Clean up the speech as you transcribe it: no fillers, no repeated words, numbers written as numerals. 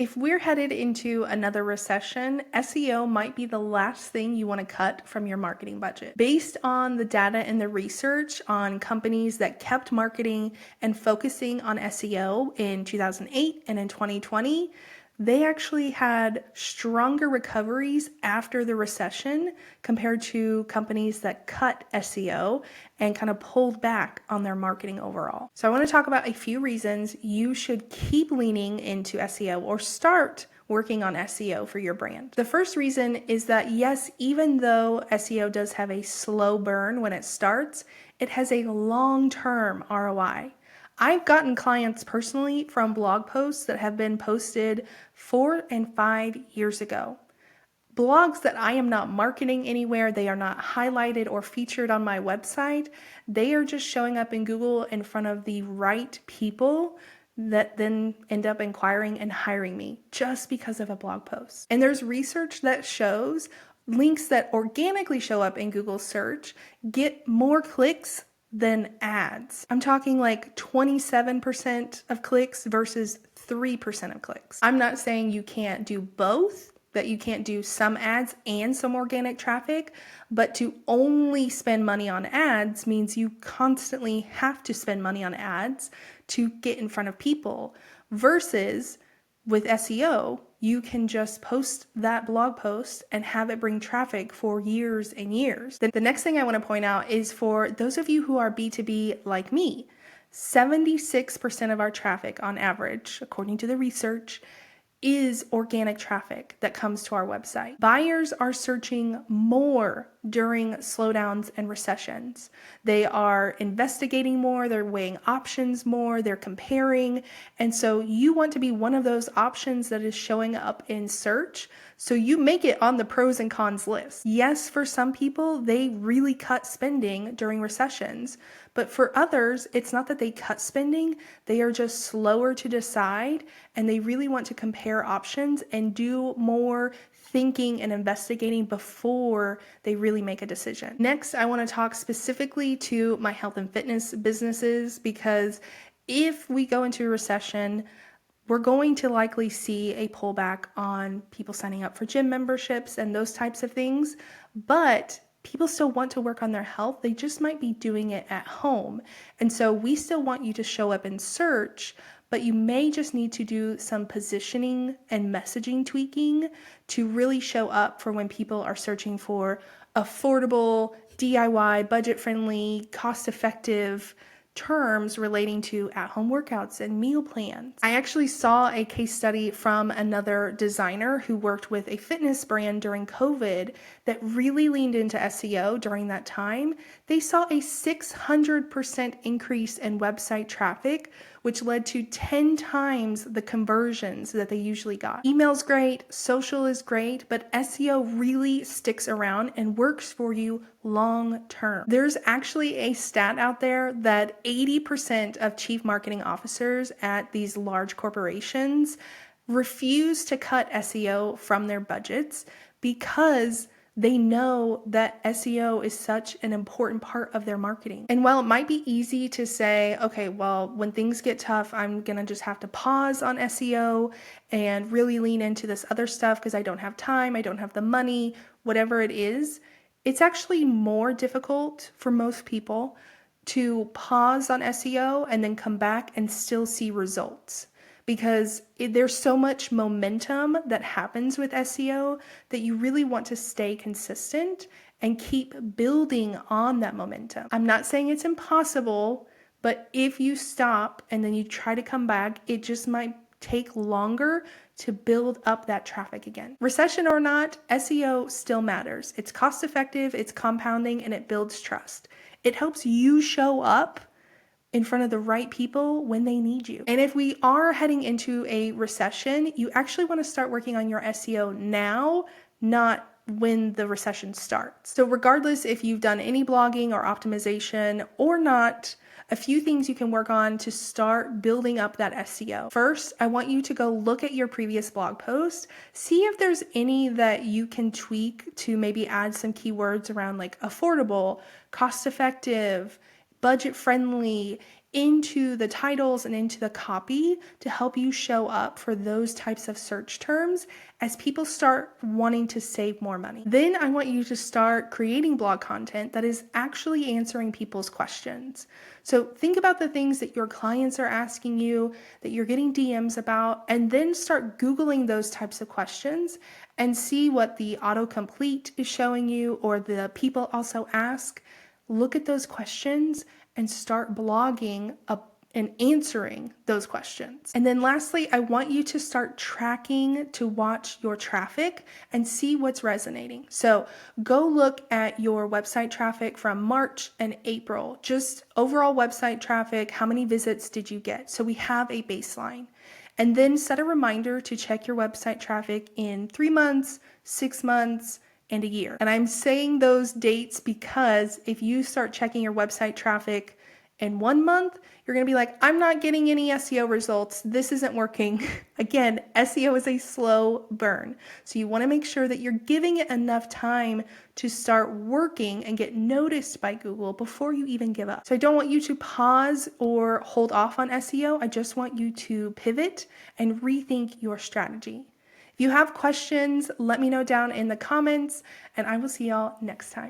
If we're headed into another recession, SEO might be the last thing you want to cut from your marketing budget. Based on the data and the research on companies that kept marketing and focusing on SEO in 2008 and in 2020, they actually had stronger recoveries after the recession compared to companies that cut SEO and kind of pulled back on their marketing overall. So I want to talk about a few reasons you should keep leaning into SEO or start working on SEO for your brand. The first reason is that yes, even though SEO does have a slow burn when it starts, it has a long-term ROI. I've gotten clients personally from blog posts that have been posted 4 and 5 years ago. Blogs that I am not marketing anywhere, they are not highlighted or featured on my website. They are just showing up in Google in front of the right people that then end up inquiring and hiring me just because of a blog post. And there's research that shows links that organically show up in Google search get more clicks than ads. I'm talking like 27% of clicks versus 3% of clicks. I'm not saying you can't do both, that you can't do some ads and some organic traffic, but to only spend money on ads means you constantly have to spend money on ads to get in front of people, versus with SEO, you can just post that blog post and have it bring traffic for years and years. Then the next thing I want to point out is for those of you who are B2B like me, 76% of our traffic on average, according to the research, is organic traffic that comes to our website. Buyers are searching more during slowdowns and recessions. They are investigating more, they're weighing options more, they're comparing. And so you want to be one of those options that is showing up in search. So you make it on the pros and cons list. Yes, for some people, they really cut spending during recessions. But for others, it's not that they cut spending, they are just slower to decide and they really want to compare options and do more thinking and investigating before they really make a decision. Next, I want to talk specifically to my health and fitness businesses, because if we go into a recession, we're going to likely see a pullback on people signing up for gym memberships and those types of things, but people still want to work on their health. They just might be doing it at home. And so we still want you to show up in search, but you may just need to do some positioning and messaging tweaking to really show up for when people are searching for affordable, DIY, budget-friendly, cost-effective terms relating to at-home workouts and meal plans. I actually saw a case study from another designer who worked with a fitness brand during COVID that really leaned into SEO during that time. They saw a 600% increase in website traffic, which led to 10 times the conversions that they usually got. Email's great, social is great, but SEO really sticks around and works for you long term. There's actually a stat out there that 80% of chief marketing officers at these large corporations refuse to cut SEO from their budgets because they know that SEO is such an important part of their marketing. And while it might be easy to say, okay, well, when things get tough, I'm gonna just have to pause on SEO and really lean into this other stuff because I don't have time, I don't have the money, whatever it is, it's actually more difficult for most people to pause on SEO and then come back and still see results, because there's so much momentum that happens with SEO that you really want to stay consistent and keep building on that momentum. I'm not saying it's impossible, but if you stop and then you try to come back, it just might take longer to build up that traffic again. Recession or not, SEO still matters. It's cost effective, it's compounding, and it builds trust. It helps you show up in front of the right people when they need you. And if we are heading into a recession, you actually want to start working on your SEO now, not when the recession starts. So regardless if you've done any blogging or optimization or not, a few things you can work on to start building up that SEO. First, I want you to go look at your previous blog post, see if there's any that you can tweak to maybe add some keywords around like affordable, cost effective, budget friendly, into the titles and into the copy to help you show up for those types of search terms as people start wanting to save more money. Then I want you to start creating blog content that is actually answering people's questions. So think about the things that your clients are asking you, that you're getting DMs about, and then start Googling those types of questions and see what the autocomplete is showing you or the people also ask. Look at those questions and start blogging and answering those questions. And then lastly, I want you to start tracking to watch your traffic and see what's resonating. So go look at your website traffic from March and April, just overall website traffic. How many visits did you get? So we have a baseline. And then set a reminder to check your website traffic in 3 months, 6 months, and a year. And I'm saying those dates because if you start checking your website traffic in 1 month, you're going to be like, I'm not getting any SEO results. This isn't working. Again, SEO is a slow burn. So you want to make sure that you're giving it enough time to start working and get noticed by Google before you even give up. So I don't want you to pause or hold off on SEO. I just want you to pivot and rethink your strategy. If you have questions, let me know down in the comments, and I will see y'all next time.